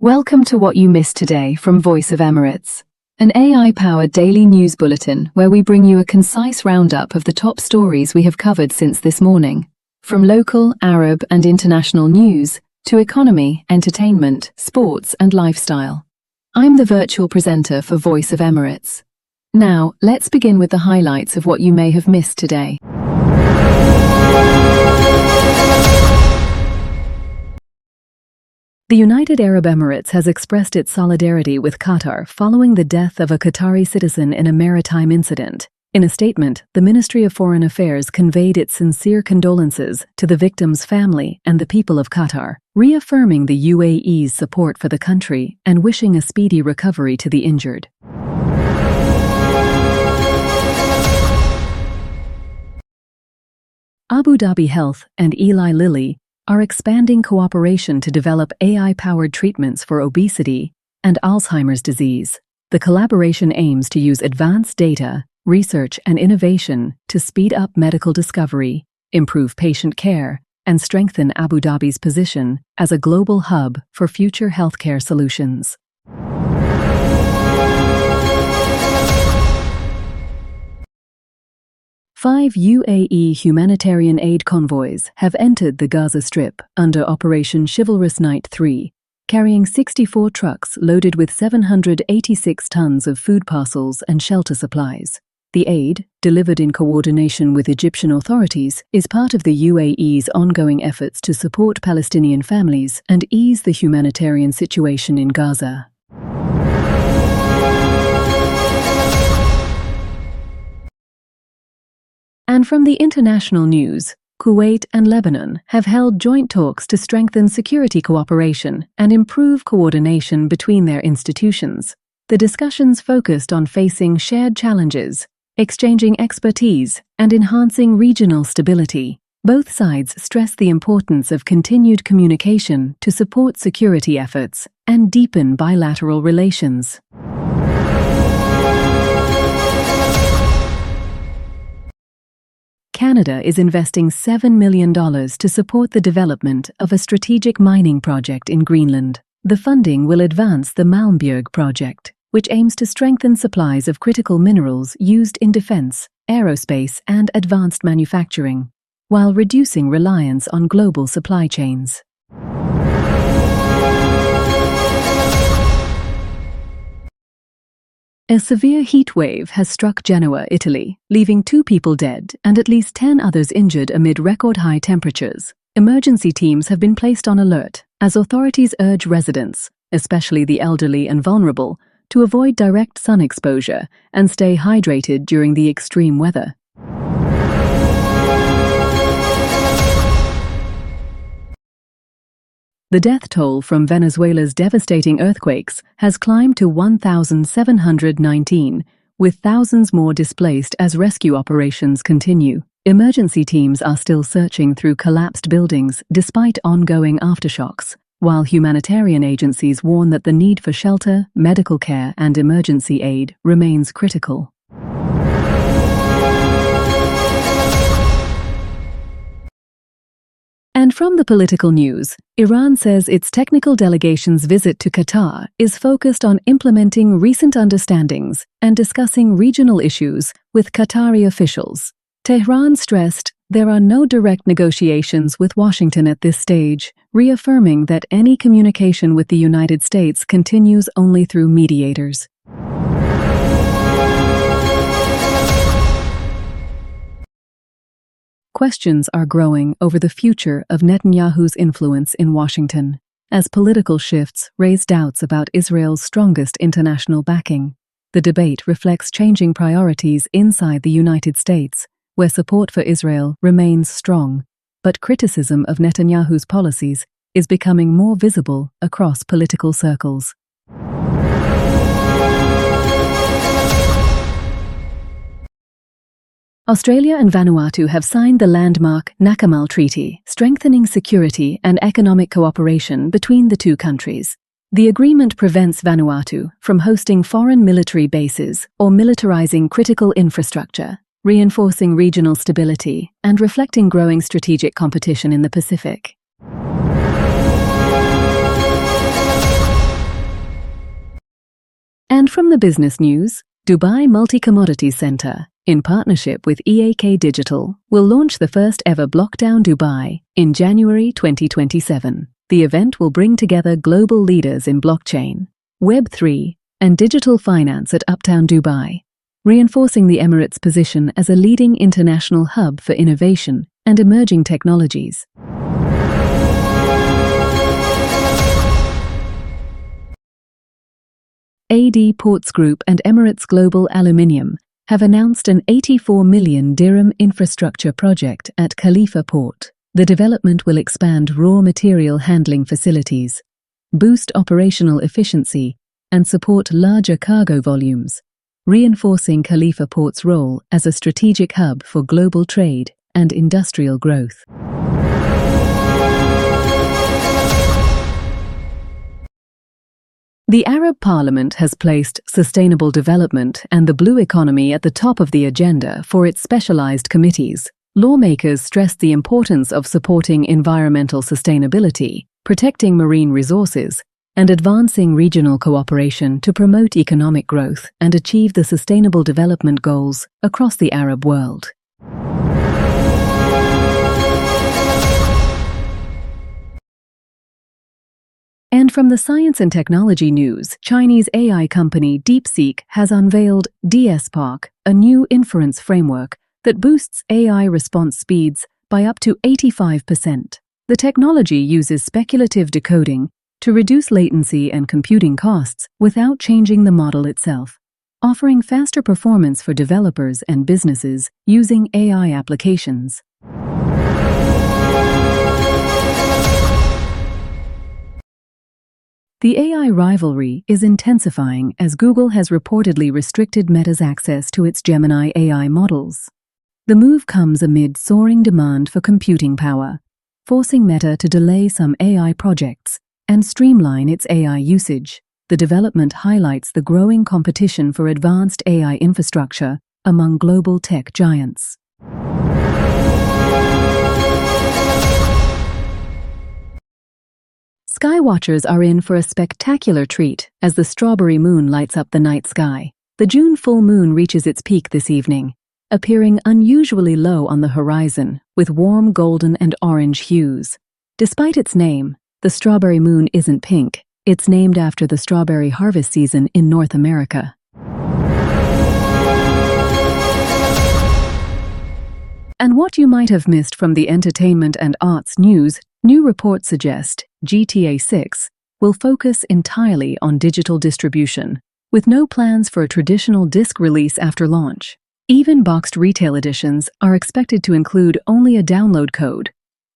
Welcome to What You Missed Today from Voice of Emirates, an AI-powered daily news bulletin where we bring you a concise roundup of the top stories we have covered since this morning. From local, Arab and international news to economy, entertainment, sports and lifestyle. I'm the virtual presenter for Voice of Emirates. Now, let's begin with the highlights of what you may have missed today. The United Arab Emirates has expressed its solidarity with Qatar following the death of a Qatari citizen in a maritime incident. In a statement, the Ministry of Foreign Affairs conveyed its sincere condolences to the victim's family and the people of Qatar, reaffirming the UAE's support for the country and wishing a speedy recovery to the injured. Abu Dhabi Health and Eli Lilly are expanding cooperation to develop AI-powered treatments for obesity and Alzheimer's disease. The collaboration aims to use advanced data, research and innovation to speed up medical discovery, improve patient care, and strengthen Abu Dhabi's position as a global hub for future healthcare solutions. Five UAE humanitarian aid convoys have entered the Gaza Strip under Operation Chivalrous Night 3, carrying 64 trucks loaded with 786 tons of food parcels and shelter supplies. The aid, delivered in coordination with Egyptian authorities, is part of the UAE's ongoing efforts to support Palestinian families and ease the humanitarian situation in Gaza. And from the international news, Kuwait and Lebanon have held joint talks to strengthen security cooperation and improve coordination between their institutions. The discussions focused on facing shared challenges, exchanging expertise, and enhancing regional stability. Both sides stress the importance of continued communication to support security efforts and deepen bilateral relations. Canada is investing $7 million to support the development of a strategic mining project in Greenland. The funding will advance the Malmberg project, which aims to strengthen supplies of critical minerals used in defense, aerospace, and advanced manufacturing, while reducing reliance on global supply chains. A severe heat wave has struck Genoa, Italy, leaving 2 people dead and at least 10 others injured amid record-high temperatures. Emergency teams have been placed on alert as authorities urge residents, especially the elderly and vulnerable, to avoid direct sun exposure and stay hydrated during the extreme weather. The death toll from Venezuela's devastating earthquakes has climbed to 1,719, with thousands more displaced as rescue operations continue. Emergency teams are still searching through collapsed buildings despite ongoing aftershocks, while humanitarian agencies warn that the need for shelter, medical care, and emergency aid remains critical. And from the political news, Iran says its technical delegation's visit to Qatar is focused on implementing recent understandings and discussing regional issues with Qatari officials. Tehran stressed there are no direct negotiations with Washington at this stage, reaffirming that any communication with the United States continues only through mediators. Questions are growing over the future of Netanyahu's influence in Washington, as political shifts raise doubts about Israel's strongest international backing. The debate reflects changing priorities inside the United States, where support for Israel remains strong, but criticism of Netanyahu's policies is becoming more visible across political circles. Australia and Vanuatu have signed the landmark Nakamal Treaty, strengthening security and economic cooperation between the two countries. The agreement prevents Vanuatu from hosting foreign military bases or militarizing critical infrastructure, reinforcing regional stability and reflecting growing strategic competition in the Pacific. And from the business news, Dubai Multi-Commodities Centre, in partnership with EAK Digital, will launch the first ever Blockdown Dubai in January 2027. The event will bring together global leaders in blockchain, Web3, and digital finance at Uptown Dubai, reinforcing the Emirates' position as a leading international hub for innovation and emerging technologies. AD Ports Group and Emirates Global Aluminium have announced an 84 million dirham infrastructure project at Khalifa Port. The development will expand raw material handling facilities, boost operational efficiency, and support larger cargo volumes, reinforcing Khalifa Port's role as a strategic hub for global trade and industrial growth. The Arab Parliament has placed sustainable development and the blue economy at the top of the agenda for its specialized committees. Lawmakers stressed the importance of supporting environmental sustainability, protecting marine resources, and advancing regional cooperation to promote economic growth and achieve the sustainable development goals across the Arab world. And from the science and technology news, Chinese AI company DeepSeek has unveiled DSPark, a new inference framework that boosts AI response speeds by up to 85%. The technology uses speculative decoding to reduce latency and computing costs without changing the model itself, offering faster performance for developers and businesses using AI applications. The AI rivalry is intensifying as Google has reportedly restricted Meta's access to its Gemini AI models. The move comes amid soaring demand for computing power, forcing Meta to delay some AI projects and streamline its AI usage. The development highlights the growing competition for advanced AI infrastructure among global tech giants. Skywatchers are in for a spectacular treat as the strawberry moon lights up the night sky. The June full moon reaches its peak this evening, appearing unusually low on the horizon with warm golden and orange hues. Despite its name, the strawberry moon isn't pink. It's named after the strawberry harvest season in North America. And what you might have missed from the entertainment and arts news, new reports suggest GTA 6 will focus entirely on digital distribution, with no plans for a traditional disc release after launch. Even boxed retail editions are expected to include only a download code,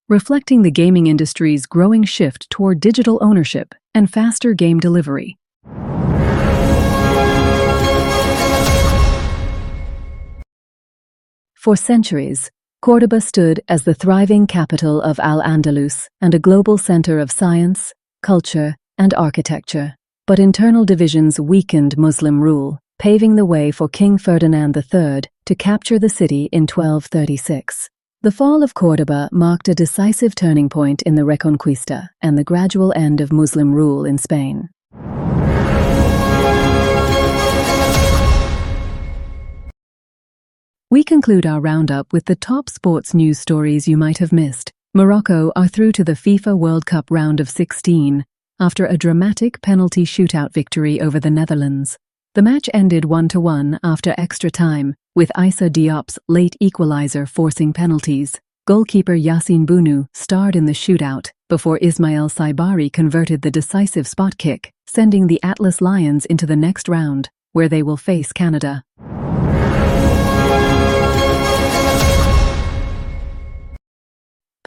reflecting the gaming industry's growing shift toward digital ownership and faster game delivery. For centuries, Córdoba stood as the thriving capital of Al-Andalus and a global center of science, culture, and architecture. But internal divisions weakened Muslim rule, paving the way for King Ferdinand III to capture the city in 1236. The fall of Córdoba marked a decisive turning point in the Reconquista and the gradual end of Muslim rule in Spain. We conclude our roundup with the top sports news stories you might have missed. Morocco are through to the FIFA World Cup round of 16 after a dramatic penalty shootout victory over the Netherlands. The match ended 1-1 after extra time, with Issa Diop's late equalizer forcing penalties. Goalkeeper Yassine Bounou starred in the shootout before Ismail Saibari converted the decisive spot kick, sending the Atlas Lions into the next round, where they will face Canada.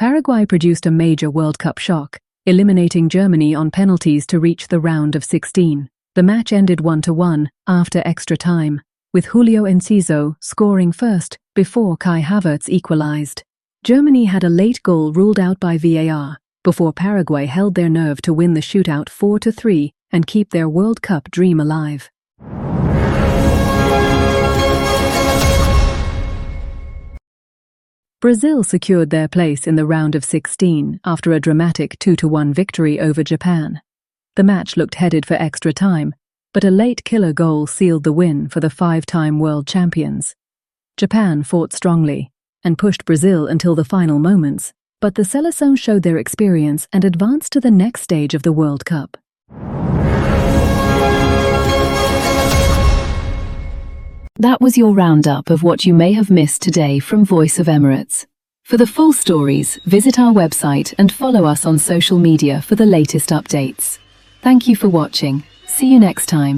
Paraguay produced a major World Cup shock, eliminating Germany on penalties to reach the round of 16. The match ended 1-1 after extra time, with Julio Enciso scoring first before Kai Havertz equalized. Germany had a late goal ruled out by VAR, before Paraguay held their nerve to win the shootout 4-3 and keep their World Cup dream alive. Brazil secured their place in the round of 16 after a dramatic 2-1 victory over Japan. The match looked headed for extra time, but a late killer goal sealed the win for the five-time world champions. Japan fought strongly and pushed Brazil until the final moments, but the Seleção showed their experience and advanced to the next stage of the World Cup. That was your roundup of what you may have missed today from Voice of Emirates. For the full stories, visit our website and follow us on social media for the latest updates. Thank you for watching. See you next time.